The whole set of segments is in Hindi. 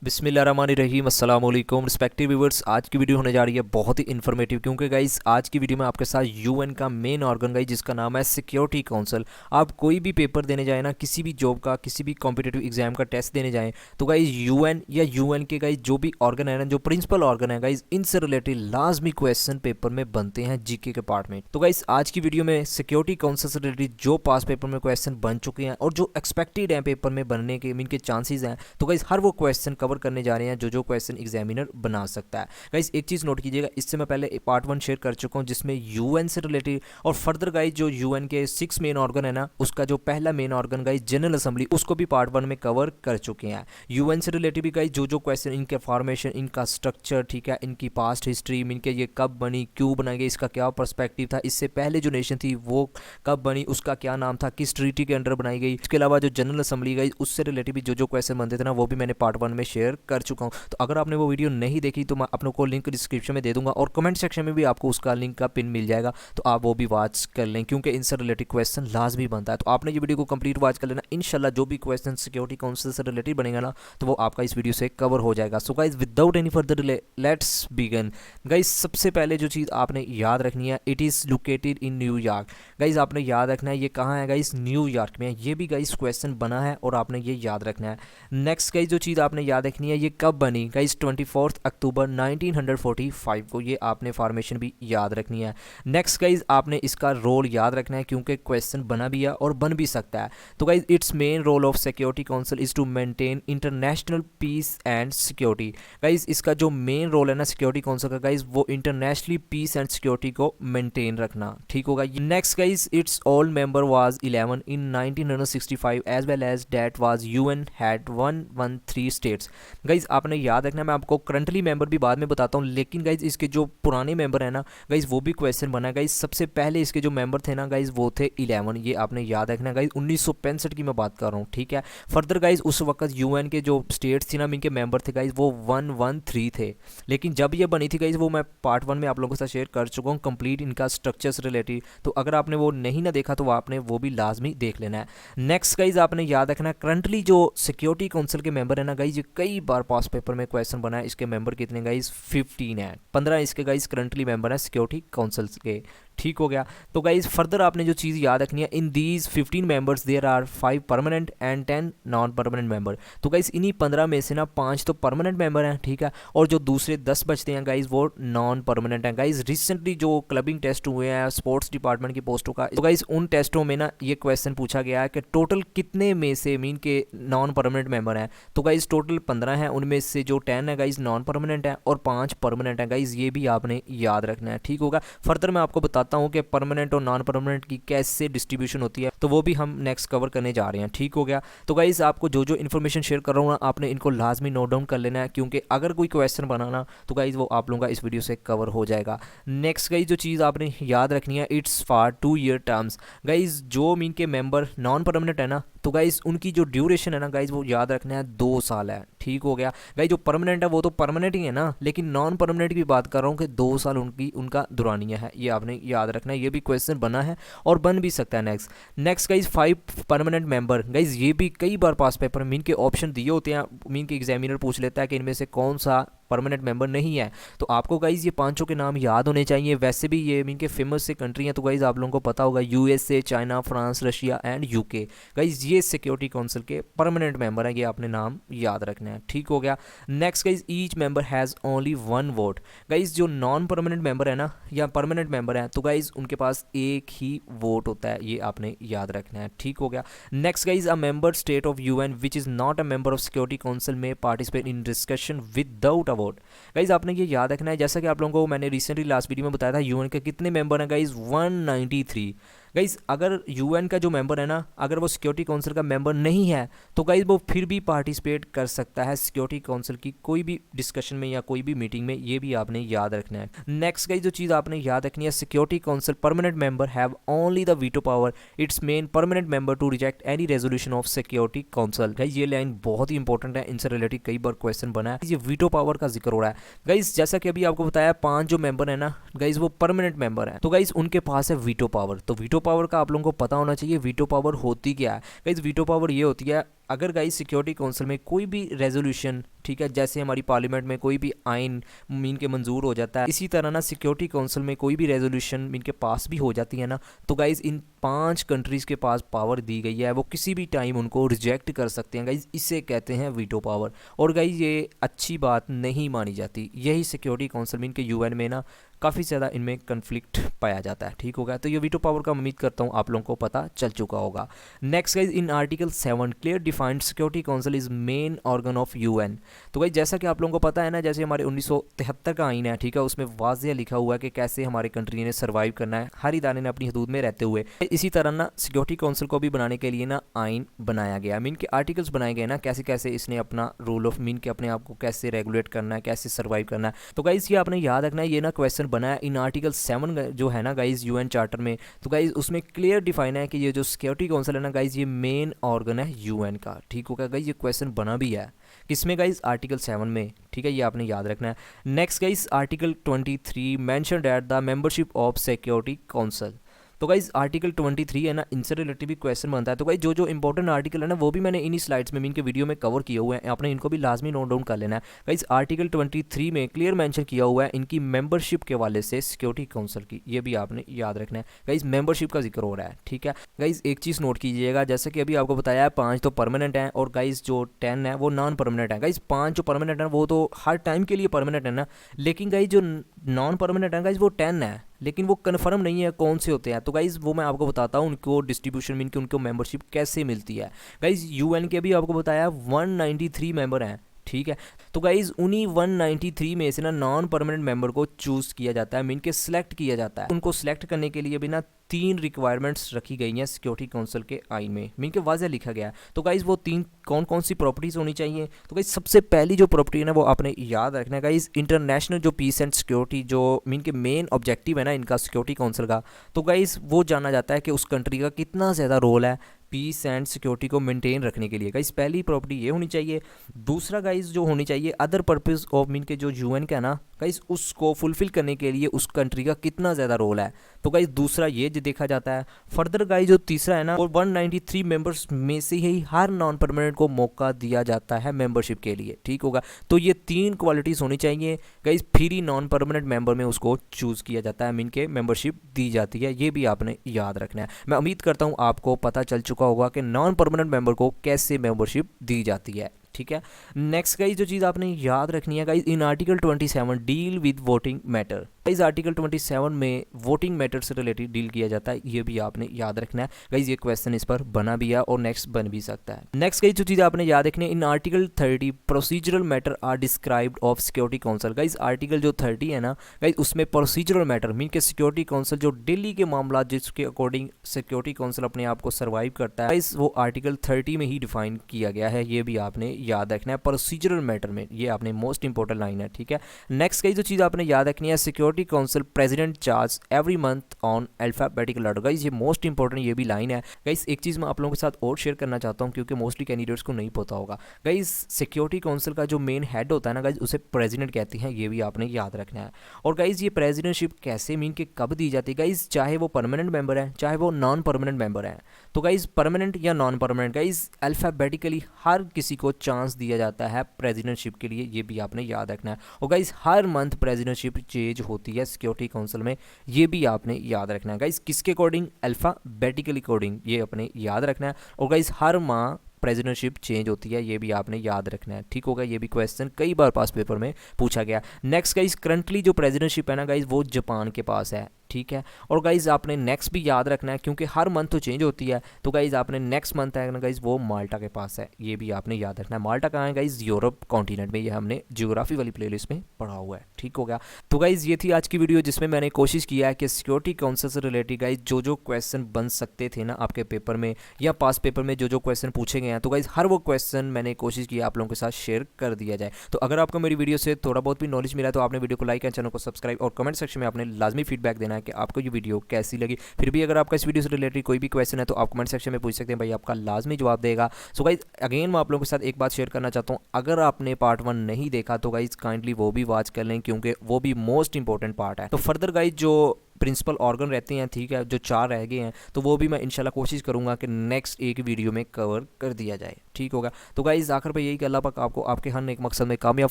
बिस्मिल्लाहिर्रहमानिर्रहीम अस्सलाम वालेकुम रिस्पेक्टिव व्यूअर्स। आज की वीडियो होने जा रही है बहुत ही इन्फॉर्मेटिव, क्योंकि गाइस आज की वीडियो में आपके साथ यूएन का मेन ऑर्गन गाइस जिसका नाम है सिक्योरिटी काउंसिल। आप कोई भी पेपर देने जाए ना, किसी भी जॉब का, किसी भी कॉम्पिटिटिव एग्जाम का टेस्ट देने जाएँ तो गाइस यूएन या यूएन के गाइस जो भी ऑर्गन है ना, जो प्रिंसिपल ऑर्गन है गाइस, इनसे रिलेटेड लाजमी क्वेश्चन पेपर में बनते हैं जीके के पार्ट में। तो गाइस आज की वीडियो में सिक्योरिटी काउंसिल से रिलेटेड जो पास पेपर में क्वेश्चन बन चुके हैं और जो एक्सपेक्टेड हैं पेपर में बनने के, इनके चांसेस हैं, तो गाइस हर वो क्वेश्चन कवर करने जा रहे हैं जो क्वेश्चन एग्जामिनर बना सकता है। गाइस एक चीज़ नोट कीजिएगा, इससे मैं पहले पार्ट 1 शेयर कर चुका हूं जिसमें यूएन से रिलेटेड और फर्दर गाइस जो यूएन के 6 मेन ऑर्गन है ना, उसका जो पहला main organ guys general assembly, उसको भी पार्ट 1 में कवर कर चुके हैं। यूएन से रिलेटेड भी गाइस जो क्वेश्चन, इनके फॉर्मेशन, इनका स्ट्रक्चर, ठीक है, इनकी पास्ट हिस्ट्री, इनके ये कब बनी, क्यों बनाई गई, इसका क्या पर्सपेक्टिव था, इससे पहले जो नेशन थी वो कब बनी, उसका क्या नाम था, किस ट्रीटी के अंडर बनाई गई। इसके अलावा जो जनरल असेंबली गई उससे रिलेटेड भी जो क्वेश्चन बनते थे ना, वो भी मैंने पार्ट 1 में शेयर कर चुका हूँ। तो अगर आपने वो वीडियो नहीं देखी तो मैं अपनों को लिंक डिस्क्रिप्शन में दे दूंगा और कमेंट सेक्शन में भी आपको उसका लिंक का पिन मिल जाएगा, तो आप वो भी वॉच कर लें, क्योंकि इनसे रिलेटेड क्वेश्चन लाजमी बनता है। तो आपने ये वीडियो को कंप्लीट वॉच कर लेना, इंशाल्लाह जो भी क्वेश्चन सिक्योरिटी काउंसिल से रिलेटेड बनेगा ना, तो वो आपका इस वीडियो से कवर हो जाएगा। So guys without any further delay let's begin. Guys सबसे पहले जो चीज़ आपने याद रखनी है, it is located in New York. Guys आपने याद रखना है ये कहाँ है गाइज, न्यूयॉर्क में। ये भी गाइज क्वेश्चन बना है और आपने ये याद रखना है। नेक्स्ट गाइज जो चीज़ आपने याद रखनी है, ये कब बनी गाइज, 24 अक्टूबर 1945 को। ये आपने फॉर्मेशन भी याद रखनी है। नेक्स्ट गाइज आपने इसका रोल याद रखना है, क्योंकि क्वेश्चन बना भी है और बन भी सकता है। तो guys it's main role of security council is to maintain international peace and security. Guys इसका जो मेन रोल है ना सिक्योरिटी काउंसिल का गाइज, वो इंटरनेशनली पीस एंड सिक्योरिटी को मेंटेन रखना, ठीक होगा। Next guys it's all member was 11 in 1965 as well as that was UN had 113 states. Guys आपने याद रखना, मैं आपको करंटली मेंबर भी बाद में बताता हूँ, लेकिन गाइज इसके जो पुराने मेंबर है ना गाइज, वो भी क्वेश्चन बना। गाइज सबसे पहले इसके जो मेंबर थे ना गाइज, वो थे 11। ये आपने याद रखना गाइज, 1965 की मैं बात कर रहा हूँ, ठीक है। फर्दर गाइज उस वक्त यूएन के जो स्टेट्स थी ना, इनके मेंबर थे गाइज, वो 113 थे। लेकिन जब ये बनी थी गाइज, वो मैं पार्ट 1 में आप लोगों के साथ शेयर कर चुका हूँ कंप्लीट, इनका स्ट्रक्चर से रिलेटेड। तो अगर आपने वो नहीं ना देखा तो आपने वो भी लाजमी देख लेना है। नेक्स्ट गाइज आपने याद रखना, करंटली जो सिक्योरिटी काउंसिल के मेंबर है ना गाइज, ये कई बार पास पेपर में क्वेश्चन बना है। इसके मेंबर कितने गाइज, 15 है। 15 इसके गाइज करंटली मेंबर है सिक्योरिटी काउंसिल के, ठीक हो गया। तो गाइज फर्दर आपने जो चीज़ याद रखनी है, in these 15 members there are 5 permanent and 10 non permanent member. तो गाइज इन्हीं 15 में से ना 5 तो परमानेंट मेंबर हैं, ठीक है, और जो दूसरे 10 बचते हैं गाइज, वो नॉन परमानेंट हैं। गाइज रिसेंटली जो क्लबिंग टेस्ट हुए हैं स्पोर्ट्स डिपार्टमेंट की पोस्टों का, तो गाइज उन टेस्टों में ना ये क्वेश्चन पूछा गया है कि टोटल कितने में से मीन के नॉन परमानेंट मेंबर हैं। तो गाइज टोटल 15 हैं, उनमें से जो 10 है गाइज नॉन परमानेंट है और 5 परमानेंट है। गाइज ये भी आपने याद रखना है, ठीक होगा। फर्दर मैं आपको बताता हूँ कि परमानेंट और नॉन परमानेंट की कैसे डिस्ट्रीब्यूशन होती है, तो वो भी हम नेक्स्ट कवर करने जा रहे हैं, ठीक हो गया। तो गाइज आपको जो इन्फॉर्मेशन शेयर कर रहा हूँ ना, आपने इनको लाजमी नोट डाउन कर लेना है, क्योंकि अगर कोई क्वेश्चन बनाना तो गाइज वो आप लोगों का इस वीडियो से कवर हो जाएगा। नेक्स्ट गाइज जो चीज़ आपने याद रखनी है, it's for 2 year terms. Guys जो मीन के मेंबर नॉन परमानेंट है ना, तो गाइज उनकी जो ड्यूरेशन है ना गाइज, वो याद रखना है 2 साल है, ठीक हो गया। गाइज जो परमानेंट है वो तो परमानेंट ही है ना, लेकिन नॉन परमानेंट की बात कर रहा हूँ कि 2 साल उनका दुरानिया है, ये आपने याद रखना है। ये भी क्वेश्चन बना है और बन भी सकता है। Next guys 5 permanent member. Guys ये भी कई बार पास पेपर में मीन के ऑप्शन दिए होते हैं, मीन के एग्जामिनर पूछ लेता है कि इनमें से कौन सा परमानेंट मेंबर नहीं है। तो आपको गाइज ये 5 के नाम याद होने चाहिए। वैसे भी ये मीन के फेमस से कंट्री हैं, तो गाइज आप लोगों को पता होगा, USA, China, France, Russia and UK. Guys ये सिक्योरिटी काउंसिल के परमानेंट मेंबर हैं, ये आपने नाम याद रखना है, ठीक हो गया। Next guys each member has only 1 vote. Guys जो नॉन परमानेंट मेंबर है ना या परमानेंट मेंबर है, तो गाइज उनके पास एक ही वोट होता है, ये आपने याद रखना है, ठीक हो गया। Next guys a member state of UN which is not a member of security council में participate in discussion without vote. Guys आपने ये याद रखना है, जैसा कि आप लोगों को मैंने रिसेंटली लास्ट वीडियो में बताया था, यूएन के कितने मेंबर हैं गाइज, 193। गाइज अगर यूएन का जो मेंबर है ना, अगर वो सिक्योरिटी काउंसिल का मेंबर नहीं है, तो गाइज वो फिर भी पार्टिसिपेट कर सकता है सिक्योरिटी काउंसिल की कोई भी डिस्कशन में या कोई भी मीटिंग में, ये भी आपने याद रखना है। नेक्स्ट गाइज जो चीज़ आपने याद रखनी है, security council permanent member have only the veto power, it's main permanent member to reject any resolution of security council. Guys ये लाइन बहुत ही इंपॉर्टेंट है, इनसे रिलेटेड कई बार क्वेश्चन बना है। ये वीटो पावर का जिक्र हो रहा है गाइज, जैसा कि अभी आपको बताया 5 जो मेंबर है ना गाइज, वो परमानेंट मेंबर है, तो गाइज उनके पास है वीटो पावर। तो वीटो पावर का आप लोगों को पता होना चाहिए, वीटो पावर होती क्या है। गाइज वीटो पावर ये होती है, अगर गाइज सिक्योरिटी काउंसिल में कोई भी रेजोल्यूशन ठीक है, जैसे हमारी पार्लियामेंट में कोई भी आइन मीन के मंजूर हो जाता है, इसी तरह ना सिक्योरिटी काउंसिल में कोई भी रेजोल्यूशन मीन के पास भी हो जाती है ना, तो गाइज़ इन 5 कंट्रीज़ के पास पावर दी गई है, वो किसी भी टाइम उनको रिजेक्ट कर सकते हैं गाइज़, इसे कहते हैं वीटो पावर। और गाइज़ ये अच्छी बात नहीं मानी जाती, यही सिक्योरिटी काउंसिल मीन के यूएन में ना काफ़ी ज़्यादा इनमें कन्फ्लिक्ट पाया जाता है। ठीक हो गया, तो ये वीटो पावर का उम्मीद करता हूँ आप लोगों को पता चल चुका होगा। Next guys, in article 7 clear defined security council is main organ of UN. तो गाइज जैसा कि आप लोगों को पता है ना, जैसे हमारे 1973 का आइन है, ठीक है, उसमें वाज़ेह लिखा हुआ है कि कैसे हमारे कंट्री ने सर्वाइव करना है हर इदारे ने अपनी हदूद में रहते हुए। इसी तरह ना सिक्योरिटी काउंसिल को भी बनाने के लिए ना आइन बनाया गया, मीन के आर्टिकल्स बनाए गए ना, कैसे कैसे इसने अपना रूल ऑफ मीन के अपने आप को कैसे रेगुलेट करना है, कैसे सर्वाइव करना है। तो गाइज ये आपने याद रखना है, ये ना क्वेश्चन बना है इन आर्टिकल 7 जो है ना गाइज यूएन चार्टर में। तो गाइज उसमें क्लियर डिफाइन है कि ये जो सिक्योरिटी काउंसिल है ना गाइज, ये मेन ऑर्गन है यूएन का। ठीक होगा गाइज, ये क्वेश्चन बना भी है किसमें गाइज, आर्टिकल 7 में। ठीक है, ये आपने याद रखना है। Next guys, article 23 mentioned at the membership of security council. तो गाइज आर्टिकल 23 है ना, इनसे रिलेटेड भी क्वेश्चन बनता है। तो गाइज जो इंपॉर्टेंट आर्टिकल है ना, वो भी मैंने इन्हीं स्लाइड्स में मीन के वीडियो में कवर किए हुए हैं, आपने इनको भी लाजमी नोट डाउन कर लेना है। गाइज आर्टिकल 23 में क्लियर मेंशन किया हुआ है इनकी मेंबरशिप के वाले से सिक्योरिटी काउंसिल की, ये भी आपने याद रखना है। गाइज मेंबरशिप का जिक्र हो रहा है, ठीक है। गाइज एक चीज़ नोट कीजिएगा, जैसे कि अभी आपको बताया है 5 तो परमानेंट हैं और गाइज जो 10 है वो नॉन परमानेंट है। गाइज 5 जो परमानेंट है वो तो हर टाइम के लिए परमानेंट है ना, लेकिन गाइज जो नॉन परमानेंट है गाइज वो 10 है, लेकिन वो कन्फर्म नहीं है कौन से होते हैं। तो गाइज़ वो मैं आपको बताता हूँ उनको डिस्ट्रीब्यूशन मीन कि उनको मेंबरशिप कैसे मिलती है। गाइज़ यूएन के भी आपको बताया 193 मेंबर हैं, ठीक है। तो गाइज़ उन्हीं 193 में से ना नॉन परमानेंट मेंबर को चूज़ किया जाता है, मीन के सिलेक्ट किया जाता है। उनको सिलेक्ट करने के लिए भी ना 3 रिक्वायरमेंट्स रखी गई हैं सिक्योरिटी काउंसिल के आइन में, मीन के वाज़ह लिखा गया है। तो गाइज़ वो 3 कौन कौन सी प्रॉपर्टीज़ होनी चाहिए। तो गाइज़ सबसे पहली जो प्रॉपर्टी है ना वो आपने याद रखना है गाइज़, इंटरनेशनल जो पीस एंड सिक्योरिटी जो मीन के मेन ऑब्जेक्टिव है ना इनका सिक्योरिटी काउंसिल का, तो गाइज़ वो जाना जाता है कि उस कंट्री का कितना ज़्यादा रोल है पीस एंड सिक्योरिटी को मेंटेन रखने के लिए। गाइज़ पहली प्रॉपर्टी ये होनी चाहिए। दूसरा गाइज़ जो होनी चाहिए अदर पर्पस ऑफ मीन के जो यूएन का ना गाइज़ उसको फुलफिल करने के लिए उस कंट्री का कितना ज़्यादा रोल है। तो गाइज़ दूसरा ये जो देखा जाता है। फर्दर गाइज़ जो तीसरा है ना, और 193 मेंबर्स में से ही हर नॉन परमानेंट को मौका दिया जाता है मेंबरशिप के लिए, ठीक होगा। तो ये 3 क्वालिटीज़ होनी चाहिए गाइज़, फिर ही नॉन परमानेंट मेंबर में उसको चूज़ किया जाता है, मीन के मेंबरशिप दी जाती है। ये भी आपने याद रखना है। मैं उम्मीद करता हूँ आपको पता चल चुका होगा कि नॉन परमानेंट मेंबर को कैसे मेंबरशिप दी जाती है, ठीक है। नेक्स्ट गाइज जो चीज़ आपने याद रखनी है guys, in article 27 deal with voting matter. Guys article 27 में वोटिंग मैटर से रिलेटेड डील किया जाता है, ये भी आपने याद रखना है। गाइज ये क्वेश्चन इस पर बना भी है और नेक्स्ट बन भी सकता है। नेक्स्ट गाइज जो चीज़ आपने याद रखनी है, in article 30 procedural matter are described of security council. Guys article जो 30 है ना गाइज, उसमें प्रोसीजरल मैटर मीन के सिक्योरिटी काउंसिल जो दिल्ली के मामला जिसके अकॉर्डिंग सिक्योरिटी काउंसिल अपने आप को सर्वाइव करता है, गाइज वो आर्टिकल 30 में ही डिफाइन किया गया है, ये भी आपने याद रखना है। प्रोसीजरल मैटर में ये आपने मोस्ट इंपॉर्टेंट लाइन है, ठीक है। नेक्स्ट गाइज जो चीज़ आपने याद रखनी है, security council president charge every month on alphabetical order. Guys ये मोस्ट इंपॉर्टेंट ये भी लाइन है। गाइज एक चीज़ मैं आप लोगों के साथ और शेयर करना चाहता हूँ क्योंकि मोस्टली कैंडिडेट्स को नहीं पता होगा। गाइज सिक्योरिटी काउंसिल का जो मेन हेड होता है ना गाइज, उसे प्रेसिडेंट कहते हैं, ये भी आपने याद रखना है। और गाइज ये प्रेसिडेंटशिप कैसे मीन के कब दी जाती है गाइज, चाहे वो परमानेंट मेंबर है चाहे वो नॉन परमानेंट मेंबर है। तो गाइज परमानेंट या नॉन परमानेंट गाइज अल्फाबेटिकली हर किसी को चांस दिया जाता है प्रेसिडेंटशिप के लिए, ये भी आपने याद रखना है। और गाइज हर मंथ प्रेसिडेंटशिप चेंज होती है सिक्योरिटी काउंसिल में, ये भी आपने याद रखना है। गाइज किसके अकॉर्डिंग, अल्फाबेटिकली अकॉर्डिंग, ये अपने याद रखना है। और गाइज हर माह प्रेसिडेंटशिप चेंज होती है, ये भी आपने याद रखना है, ठीक होगा। ये भी क्वेश्चन कई बार पास पेपर में पूछा गया। नेक्स्ट गाइज करंटली जो प्रेसिडेंटशिप है ना गाइज, वो जापान के पास है, ठीक है। और गाइज आपने नेक्स्ट भी याद रखना है क्योंकि हर मंथ तो चेंज होती है। तो गाइज आपने नेक्स्ट मंथ है ना गाइज, वो माल्टा के पास है, ये भी आपने याद रखना है। माल्टा कहाँ है गाइज, यूरोप कॉन्टिनेंट में, ये हमने ज्योग्राफी वाली प्लेलिस्ट में पढ़ा हुआ है, ठीक हो गया। तो गाइज ये थी आज की वीडियो जिसमें मैंने कोशिश किया है कि सिक्योरिटी काउंसिल से रिलेटेड गाइज जो क्वेश्चन बन सकते थे ना आपके पेपर में या पास पेपर में जो क्वेश्चन पूछे गए हैं, तो गाइज हर वो क्वेश्चन मैंने कोशिश की आप लोगों के साथ शेयर कर दिया जाए। तो अगर आपको मेरी वीडियो से थोड़ा बहुत भी नॉलेज मिला तो आपने वीडियो को लाइक एंड चैनल को सब्सक्राइब और कमेंट सेक्शन में आपने लाजमी फीडबैक देना है कि आपको ये वीडियो कैसी लगी। फिर भी अगर आपका इस वीडियो से रिलेटेड कोई भी क्वेश्चन है तो आप कमेंट सेक्शन में पूछ सकते हैं, भाई आपका लाजमी जवाब देगा। सो गाइज अगेन मैं आप लोगों के साथ एक बात शेयर करना चाहता हूँ, अगर आपने पार्ट 1 नहीं देखा तो गाइज काइंडली वो भी वॉच कर लें क्योंकि वो भी मोस्ट इंपॉर्टेंट पार्ट है। तो फर्दर गाइज जो प्रिंसिपल ऑर्गन रहते हैं, ठीक है, जो 4 रह गए हैं, तो वो भी मैं इंशाल्लाह कोशिश करूँगा कि नेक्स्ट एक वीडियो में कवर कर दिया जाए, ठीक होगा। तो गाइज़ आखिर पर यही कि अल्लाह पाक आपको आपके हर एक मकसद में कामयाब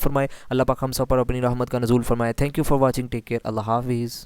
फरमाए, अल्लाह पाक हम सब पर अपनी रहमत का नज़ूल फरमाए। Thank you for watching, take care, अल्लाह हाफिज़।